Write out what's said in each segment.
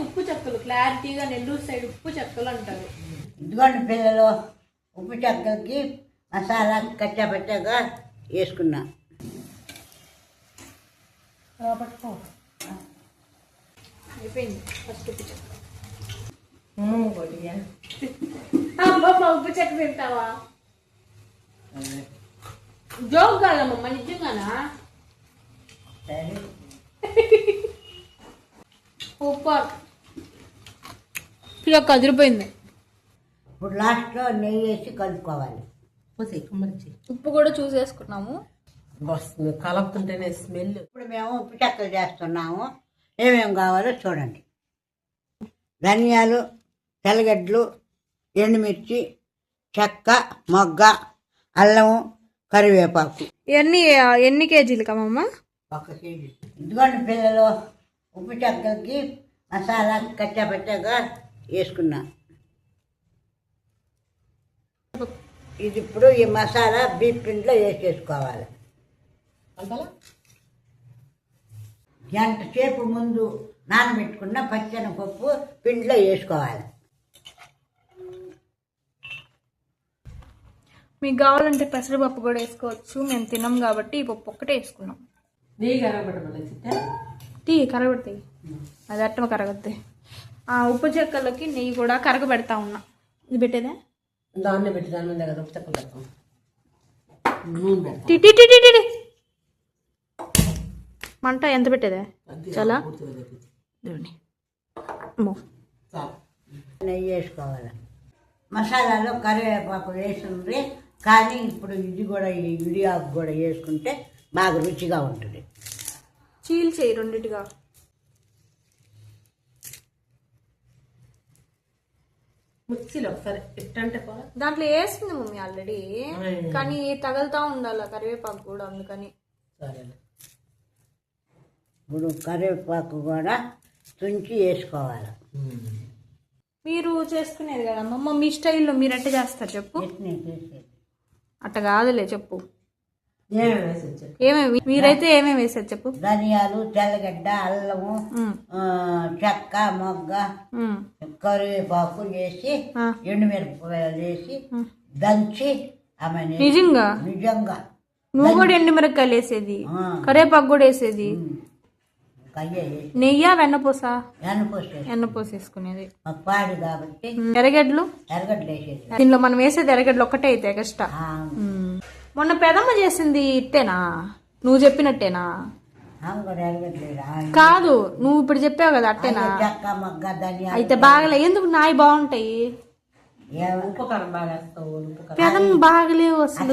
ఉప్పు చెక్కలు, క్లారిటీగా నెల్లూరు సైడ్ ఉప్పు చెక్కలు అంటారు. ఇదిగోండి పిల్లలు, ఉప్పు చెక్కలకి మసాలా కచ్చాపచ్చాగా వేసుకున్నా. అయిపోయింది ఫస్ట్ ఉప్పు చెక్క. ఉప్పు చెక్క తింటావా? జోక్ కాదమ్మమ్మ, నిజంగానా? సూపర్, ఇలా కదిరిపోయింది. ఇప్పుడు లాస్ట్లో నెయ్యి వేసి కలుపుకోవాలి. ఉప్పు కూడా చూసేసుకున్నాము. వస్తుంది కలుపుతుంటేనే స్మెల్. ఇప్పుడు మేము ఉప్పు చెక్కలు చేస్తున్నాము. ఏమేమి కావాలో చూడండి. ధనియాలు, తెల్లగడ్డలు, ఎండుమిర్చి, చెక్క, మొగ్గ, అల్లము, కరివేపాకు. ఎన్ని కేజీలు కమ్మమ్మ? 1 కేజీ. ఇదిగోండి పిల్లలు, ఉప్పు చెక్కలకి మసాలా కచ్చాపచ్చాగా వేసుకున్నా. ఇది ఇప్పుడు ఈ మసాలా బీప్ పిండిలో వేసేసుకోవాలి. గంట సేపు ముందు నానబెట్టుకున్న పచ్చెనపప్పు పిండిలో వేసుకోవాలి. మీకు కావాలంటే పెసరపప్పు కూడా వేసుకోవచ్చు. మేము తిన్నాం కాబట్టి ఈ పప్పు ఒక్కటే వేసుకున్నాం. టీ కరగబెడతాయి, అది అట్టమ కరగద్ది. ఉప్పు చెక్కలకి నెయ్యి కూడా కరగబెడతా ఉన్నా. ఇది పెట్టేదా? దాన్ని పెట్టి దాని మీద కదా ఉప్పు చెక్కలు పెడతాం. మంట ఎంత పెట్టేదా? చాలా నెయ్యి వేసుకోవాలి. మసాలాలో కరివేపాకు వేస్తుంది, కానీ ఇప్పుడు ఇది కూడా ఈ విడియాకు కూడా వేసుకుంటే బాగా రుచిగా ఉంటుంది. చీల్ చేయి రెండిటిగా. మిక్సీలో ఒకసారి ఎట్టంటే దాంట్లో వేస్తుంది మమ్మీ ఆల్రెడీ, కానీ తగులుతా ఉండాలి కరివేపాకు కూడా, అందుకని. ఇప్పుడు కరివేపాకు కూడా తుంచి వేసుకోవాలి. మీరు చేసుకునేది కదా అమ్మ, మీ స్టైల్లో మీరు ఎట్ట చేస్తారు చెప్పు? అట్ట కాదులే చెప్పు. ఏమేమి మీరైతే ఏమేమి వేసారు చెప్పు? ధనియాలు, తెల్లగడ్డ, అల్లము, చెక్క, మొగ్గ, కరివేపాకు వేసి, ఎండుమిరపకాయలు వేసి దంచి. నిజంగా నిజంగా నువ్వు కూడా ఎండుమిరపకాయలు వేసేది, కరివేపాకు కూడా వేసేది. నెయ్యా వెన్నపూసా? వెన్నపూస వేసుకునేది. పాడు కాబట్టి ఎర్రగడ్డలు వేసేది. దీనిలో మనం వేసేది ఎర్రగడ్డలు ఒక్కటే అయితే కష్టం. మొన్న పెదమ్మ చేసింది ఇట్టేనా? నువ్వు చెప్పినట్టేనా? కాదు, నువ్వు ఇప్పుడు చెప్పావు కదా అట్టేనా? అయితే బాగలే, ఎందుకు నాయి బాగుంటాయి, పెదమ్మ బాగలేవు అసలు.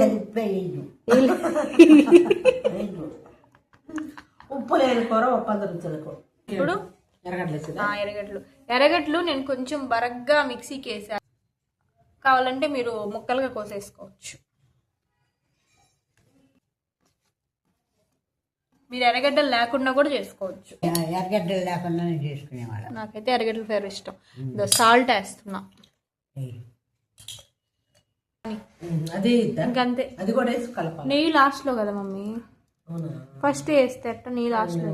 ఉప్పు లేని కూర ఒప్పంద రుచులకు. ఇప్పుడు ఎర్రగడ్డలు నేను కొంచెం బరగ్గా మిక్సీకి వేసా. కావాలంటే మీరు ముక్కలుగా కోసేసుకోవచ్చు. మీరు ఎర్రగడ్డలు లేకుండా కూడా చేసుకోవచ్చు. ఎర్రగడ్డలు లేకుండా చేసుకునేవాళ్ళ. నాకైతే ఎర్రగడ్డలు ఫేవరెట్ ఇష్టం. సాల్ట్ వేస్తున్నా, అది ఇంకంతే. అది కూడా వేసి కలపాలి. నెయ్యి లాస్ట్ లో కదా మమ్మీ, ఫస్ట్ వేస్తే అట్ట. నెయ్యి లాస్ట్ లో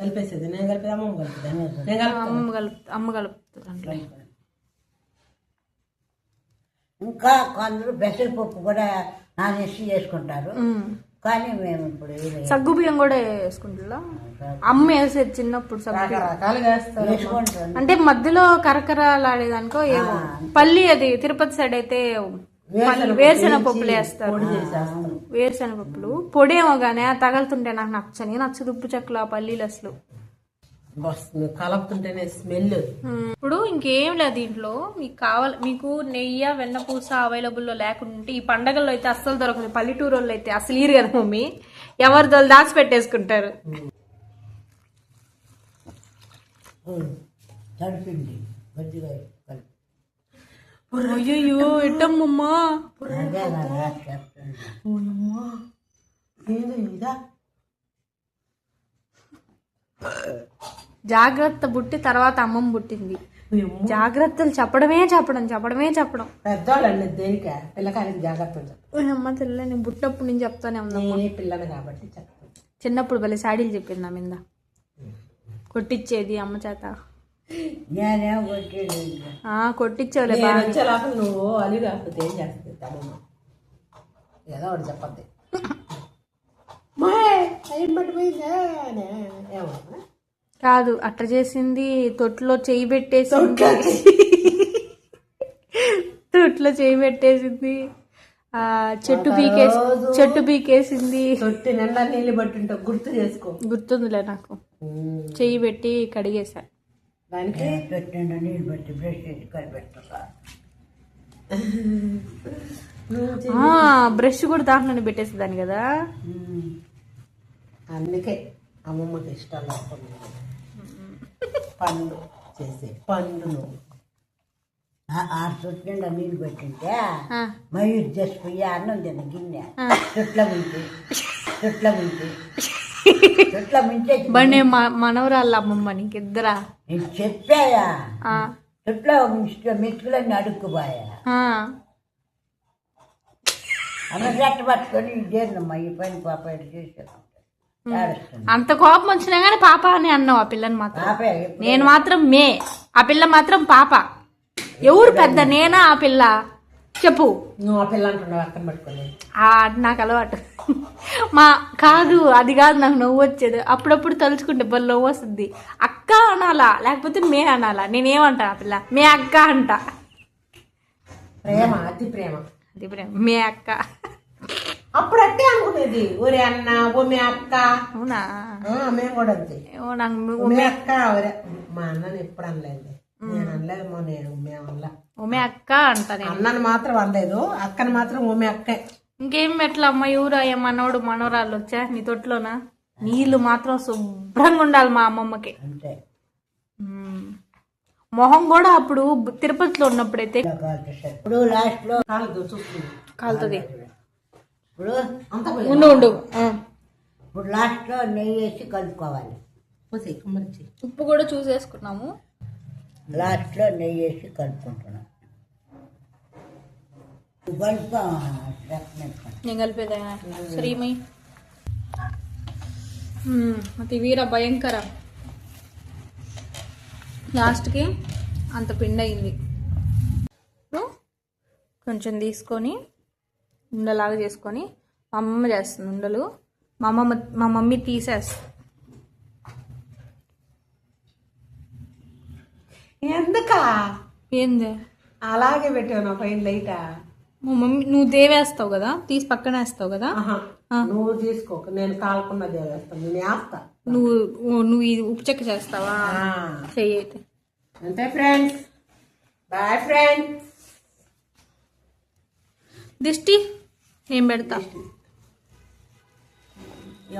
కలిపేసేది. నేను కలిపేది అమ్మ కలుపుతుంది. ఇంకా కొందరు పెసరపప్పు కూడా నానేసి చేసుకుంటారు, కానీ మేము ఇప్పుడు సగ్గు బియ్యం కూడా వేసుకుంటా. అమ్మ వేసేది చిన్నప్పుడు సగ్గు, అంటే మధ్యలో కరకరలాడేదానికో ఏమో. పల్లి అది తిరుపతి సైడ్ అయితే వేరుశెనగ పప్పులు వేస్తారు. వేరుశెనగ పప్పులు పొడి ఏమో గానీ తగలుతుంటే నాకు నచ్చదు ఉప్పు చెక్కలు ఆ పల్లీలు అసలు. కలుపుతుంటేనే స్మెల్. ఇప్పుడు ఇంకేం లేదు దీంట్లో. మీకు నెయ్యి వెన్నపూస అవైలబుల్లో లేకుంటే ఈ పండగల్లో అయితే అస్సలు దొరకదు. పల్లెటూరు వాళ్ళు అయితే అసలు ఈరు కదా మమ్మీ, ఎవరిదో దాచి పెట్టేసుకుంటారు. అయ్యో ఎట్టమ్మమ్మా, జాగ్రత్త బుట్టి తర్వాత అమ్మమ్మ పుట్టింది. జాగ్రత్తలు చెప్పడమే చెప్పడం. పెద్దవాళ్ళండి దేనిక పిల్లకాయలకి జాగ్రత్తలు అమ్మ తెల్ల, నేను పుట్టినప్పుడు నేను చెప్తానే ఉన్నా పిల్లలు కాబట్టి చిన్నప్పుడు భలే సాడీలు చెప్పింది నా మీద. కొట్టించేది అమ్మ చేత. నేనేం కొట్టేది కొట్టించేవాళ్ళే నేను బాగా. వచ్చేలాగా నువ్వు అలి కాకపోతే ఏం చేస్తుంది అమ్మమ్మ? ఏదో ఒకటి చెప్పద్ది. ఏమన్నా కాదు అట్ట చేసింది, తొట్లో చెయ్యి పెట్టేసింది, తొట్లో చెయ్యి పెట్టేసింది, చెట్టు పీకేసింది. తొట్టి నిండా నీళ్ళు పట్టింటో గుర్తు చేసుకో. గుర్తుందిలే నాకు. చెయ్యి పెట్టి కడిగేసా. దానికి పెట్టిండు నీళ్ళు పెట్టి బ్రష్ చేసి కలిపెట్టా. బ్రష్ కూడా దాంట్లోనే పెట్టేసేదాన్ని కదా. అందుకే అమ్మమ్మకి ఇష్టం లేకుండా పండు చేసే పండు నువ్వు తొట్టిండా నీళ్ళు పెట్టింటే మయూర్ చేసిపోయి అన్నం తిన్న గిన్నె చెట్ల ముంచే బండి మనవరాళ్ళ అమ్మమ్మ నీకిద్దరా? నేను చెప్పాయా చెట్ల మెతుకులన్నీ అడుక్కుపోయా. అన్న చెట్ట పట్టుకొని ఇదేనమ్మా ఈ పని పాప ఇటు చేసేది. అంత కోపం వచ్చినా గానీ పాప అని అన్నావు ఆ పిల్లని మాత్రం. నేను మాత్రం ఆ పిల్ల మాత్రం పాప. ఎవరు పెద్ద, నేనా ఆ పిల్ల? చెప్పు. నువ్వు ఆ పిల్ల అంటున్నావు అక్కని పట్టుకొని. నాకు అలవాటు. కాదు అది కాదు, నాకు నవ్వు వచ్చేది అప్పుడప్పుడు తలుచుకుంటే బల్ల నవ్వు వస్తుంది. అక్క అనాలా లేకపోతే అనాలా? నేనేమంటా ఆ పిల్ల మే అక్క అంట. ప్రేమ, అతి ప్రేమ. మే అక్క. అప్పుడు అట్టే అనుకునేది, ఒరే అన్న ఓమే అక్క. అవునా? మేము కూడా అంతే. ఓమే అక్క మా అన్నని ఎప్పుడు అనలేదు. నేను అనలేదు మేము అక్క అంట. అన్నని మాత్రం అనలేదు, అక్కని మాత్రం ఓమే అక్కే. ఇంకేం ఎట్లా అమ్మ ఎవరు అయ్యా మనోడు మనోరాళ్ళు వచ్చా నీ తొట్లోనా? నీళ్ళు మాత్రం శుభ్రంగా ఉండాలి మా అమ్మమ్మకి. మొహం కూడా అప్పుడు తిరుపతిలో ఉన్నప్పుడైతే కాలుతుంది. ఉండు ఇప్పుడు లాస్ట్ లో నెయ్యి వేసి కలుపుకోవాలి. ఉప్పు కూడా చూసేసుకున్నాము. లాస్ట్ లో నెయ్యి వేసి కలుపుకుంటున్నాం. నేను కలిపేదా శ్రీమై అతి వీర భయంకర. లాస్ట్కి అంత పిండి అయింది. కొంచెం తీసుకొని ఉండలాగా చేసుకొని మా అమ్మమ్మ చేస్తుంది ఉండలు. మా మమ్మీ తీసేస్తుంది. ఎందుకా ఏంది అలాగే పెట్టావు నా పైన లైటా? మా మమ్మీ నువ్వు దేవేస్తావు కదా, తీసి పక్కన వేస్తావు కదా. నువ్వు తీసుకోక, నేను కాలకుండా దేవేస్తాను. నేను వేస్తా. నువ్వు ఇది ఉప్పు చెక్క చేస్తావా? చెయ్యి అయితే. అంతే ఫ్రెండ్స్, బాయ్ ఫ్రెండ్స్. దిష్టి ఏం పెడతా?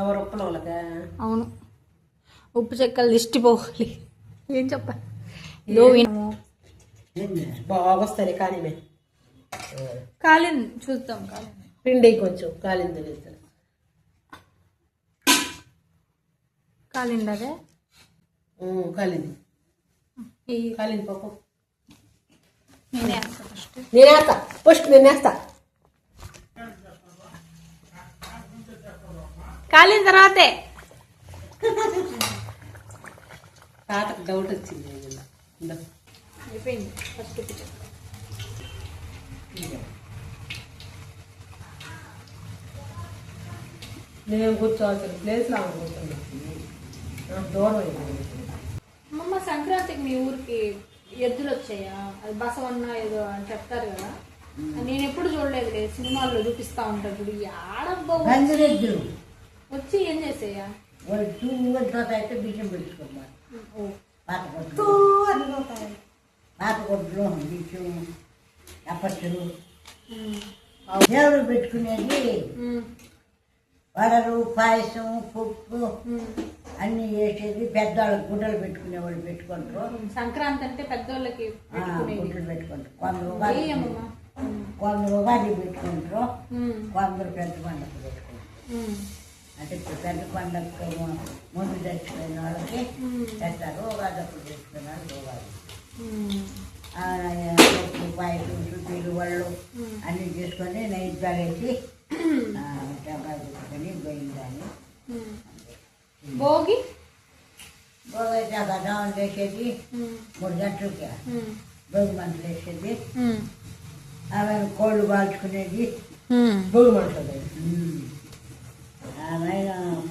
ఎవరు ఉప్పులో? అవును, ఉప్పు చెక్కలు దిష్టి పోవాలి. ఏం చెప్పాలి? బాగొస్తాయి కానీ కాలింది చూద్దాం. పిండి కొంచెం కాలింది లేదు. కాలింది అదే కాలింది కాలింది పాపం. నేనేస్తా ఫస్ట్ నేనేస్తా. కాలిన తర్వాతే తాతకు డౌట్ వచ్చింది. అయిపోయింది ఫస్ట్ ఉప్పు. నేను కూర్చోవాల్సిన ప్లేస్ లో అనుకుంటున్నా. దూరం అయిపోయింది. అమ్మమ్మ సంక్రాంతికి మీ ఊరికి ఎద్దులు వచ్చాయా? అది బసవన్న ఏదో అని చెప్తారు కదా. నేను ఎప్పుడు చూడలేదు, సినిమాల్లో చూపిస్తా ఉంటారు. ఇప్పుడు ఆడబ్బో వచ్చి ఏం చేసేయా? అయితే బియ్యం పెట్టుకోవాలి. పాతకొడ్లు బియ్యం అప్పట్లు దేవుడు పెట్టుకునేది. వడలు, పాయసం, పప్పు అన్ని వేసేది. పెద్దవాళ్ళకి గుడ్డలు పెట్టుకునేవాళ్ళు పెట్టుకుంటారు. సంక్రాంతి అంటే పెద్దవాళ్ళకి గుడ్డలు పెట్టుకుంటారు. కొందరు ఉగాది పెట్టుకుంటారు, కొందరు పెద్ద పండుగ పెట్టుకుంటారు. అంటే ఇప్పుడు పెద్ద పండుగ ముందు తెచ్చుకునే వాళ్ళకి పెడతారు. ఉగాది అప్పుడు తెచ్చుకునే వాళ్ళు ఉగాది. పప్పు, పాయసం, చుట్టూలు, వాళ్ళు అన్నీ చేసుకొని నైవేద్యాలు వేసి టెంకాయ పెట్టుకొని పోయిందని. భోగి భోగైతే ఆ గడ్డలు వేసేది 3 గంటలకి భోగి మంటలు వేసేది, ఆమె కోళ్ళు కాల్చుకునేది, భోగి మంటలు ఆమె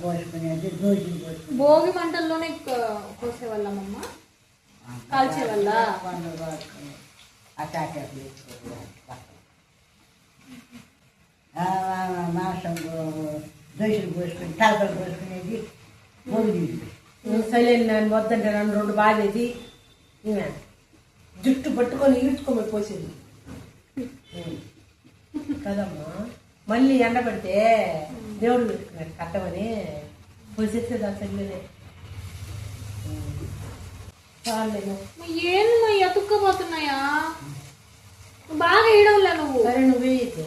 కోసుకునేది, దోషులు కోసుకునేది. భోగి మంటల్లోనే కోసేవాళ్ళమ్మమ్మ, కాల్చేవాళ్ళ. పండుగ కాల్చుకునేది, అటాటాకులు వేసుకునేది, మాంసం దోషులు కోసుకుని తలకలు కోసుకునేది, భోగి సైలెంట్ నన్ను వద్దంటే నన్ను 2 బాధేది, ఈమె జుట్టు పట్టుకొని ఈడ్చుకొని పోసేది కదమ్మా. మళ్ళీ ఎండ పెడితే దేవుడు పెట్టుకున్నాడు కట్టమని పోసేసేది ఆ చెల్లెనే. చాలేమో ఏమో ఎతుక్కపోతున్నాయా, బాగా వేయడంలే నువ్వు. సరే నువ్వు వేయచ్చు,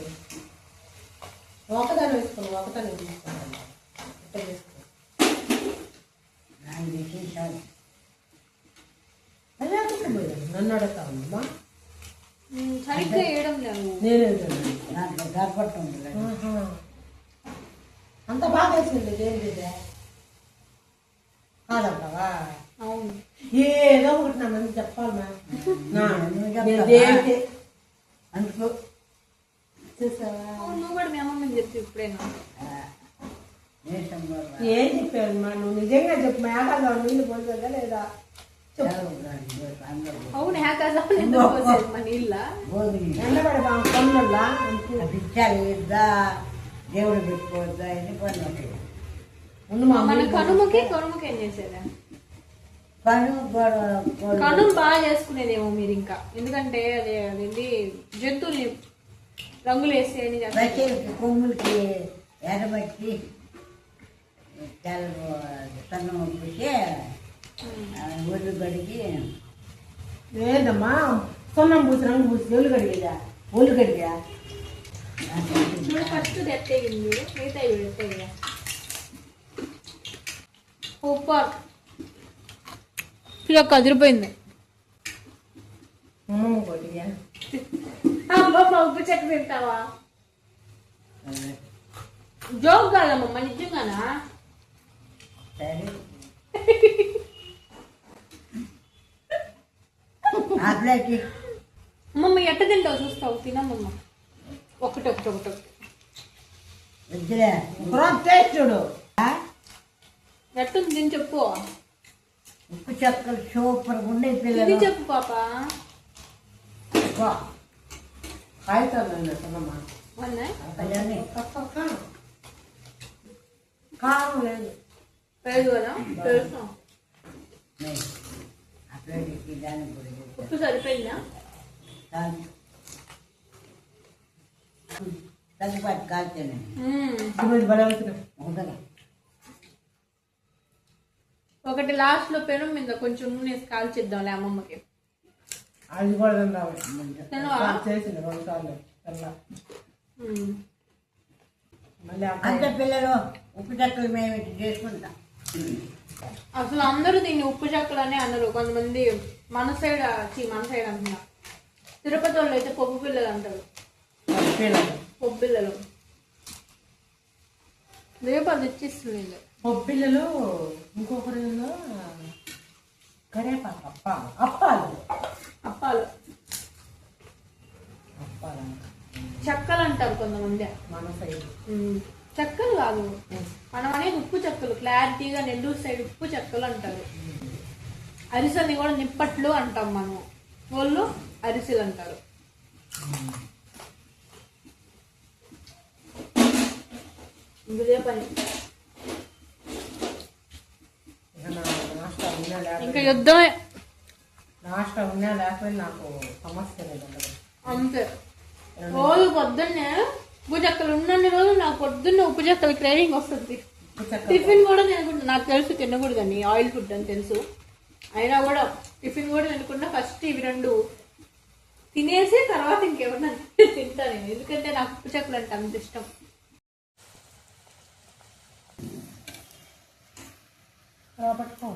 ఒకదాన్ని వేసుకున్నావు, ఒకదాన్ని తీసుకున్నాను ఇట్లా వేసుకో. అదే అతుక్కుపోయాను, నన్ను అడుగుతా ఉందమ్మా. సరిగ్గా వేయడం లేవు. నేనే దాంట్లో గర్భట్టు ఉంటుంది. అంత బాగా వేసింది దేని కాదంటావా? అవును, ఏదో ఒకటి నా మంది చెప్పాలి అందుకు చూసావా? నువ్వు కూడా మీ అమ్మమ్మని చెప్పి ఇప్పుడేనా? ఏం చెప్పావు మా, నువ్వు నిజంగా చెప్పు. మేఘాలు నీళ్ళు పోతుందా లేదా? అవును, హ్యాకాజా మా నీళ్ళ ఎండబడి పనులా పిచ్చాలి దేవుడు పెట్టుకోవద్దా ఎన్ని పనులు ఉంటాయి. ముందు మా మన కనుమకి ఏం చేసేదా? కనుమ బాగా చేసుకునేదేమో మీరు ఇంకా, ఎందుకంటే అదేంటి జంతువుల్ని రంగులు వేసి కొమ్ములకి ఎర్రబట్టి సన్నం పూసి ఒళ్ళు కడిగి లేదమ్మా, సొన్నం పూసి రంగు పూసి ఒళ్ళు కడిగేదా? ఒళ్ళు కడిగా చూడు, ఫస్ట్ ఎత్తేగింది, మిగతా ఎత్తేగా సూపర్. ఇలా కదిరిపోయింది. కొద్దిగా ఉప్పు చెక్క తింటావా? జోక్ కాదమ్మమ్మ, నిజంగానా? సరే ఆపలేకి అమ్మమ్మ ఎట్ట తింటావు చూస్తావు, తినమ్మమ్మ. ఒకటి వద్దులే టేస్ట్ చూడు. ఎట్టుంది తిని చెప్పు. ఉప్పు చెక్కలు సూపర్గా ఉండే ఇది పిల్లలు. చెప్పు పాప. కాయతామ్మా ఉన్నాయి కారం లేదు. లేదు కదా, తెలుసు. అట్లకి దాన్ని కూడా ఉప్పు సరిపోయిందా? తగ్గిపాటి కాల్చాను ఉండగా ఒకటి లాస్ట్ లో పెనం మీద కొంచెం నూనె వేసి కాల్చిద్దాంలే అమ్మమ్మకి. అది కూడా తినవా? చేసింది 2 సార్లు మళ్ళీ అంత పిల్లలు ఉప్పు చెక్కలు మేము ఇట్లా చేసుకుంటాం. అసలు అందరూ దీన్ని ఉప్పు చెక్కలు అనే అన్నారు. కొంతమంది మన సైడ్ అంటున్నా, తిరుపతి వాళ్ళు అయితే పప్పు పిల్లలు అంటారు. పప్పు పిల్లలు రేపు అది ఇచ్చిస్తుంది. పప్పిల్లలు ఇంకొకరిలో కరేపాకు అప్పాలు అప్పాలు చెక్కలు అంటారు కొంతమంది. మన సైడ్ చెక్కలు కాదు, మనం అనేది ఉప్పు చెక్కలు. క్లారిటీగా నెల్లూరు సైడ్ ఉప్పు చెక్కలు అంటారు. అరిసెల్ని కూడా నిప్పట్లు అంటాం మనం, వాళ్ళు అరిసెలు అంటారు. ఇదే పని. ఇంకా యుద్ధమే. నాష్ట ఉన్నా లేకపోతే నాకు సమస్య లేదు. అంతే, రోజు పొద్దున్నే ఉప్పు చెక్కలు ఉన్నన్ని రోజులు నాకు పొద్దున్నే ఉప్పు చెక్కలు క్రేవింగ్ వస్తుంది. టిఫిన్ కూడా తినకుండా, నాకు తెలుసు తినకూడదని, ఆయిల్ ఫుడ్ అని తెలుసు, అయినా కూడా టిఫిన్ కూడా తినకుండా ఫస్ట్ ఇవి 2 తినేసి తర్వాత ఇంకేమన్నా తింటాను నేను, ఎందుకంటే నాకు ఉప్పు చెక్కలు అంటే అంత ఇష్టం. పట్టుకో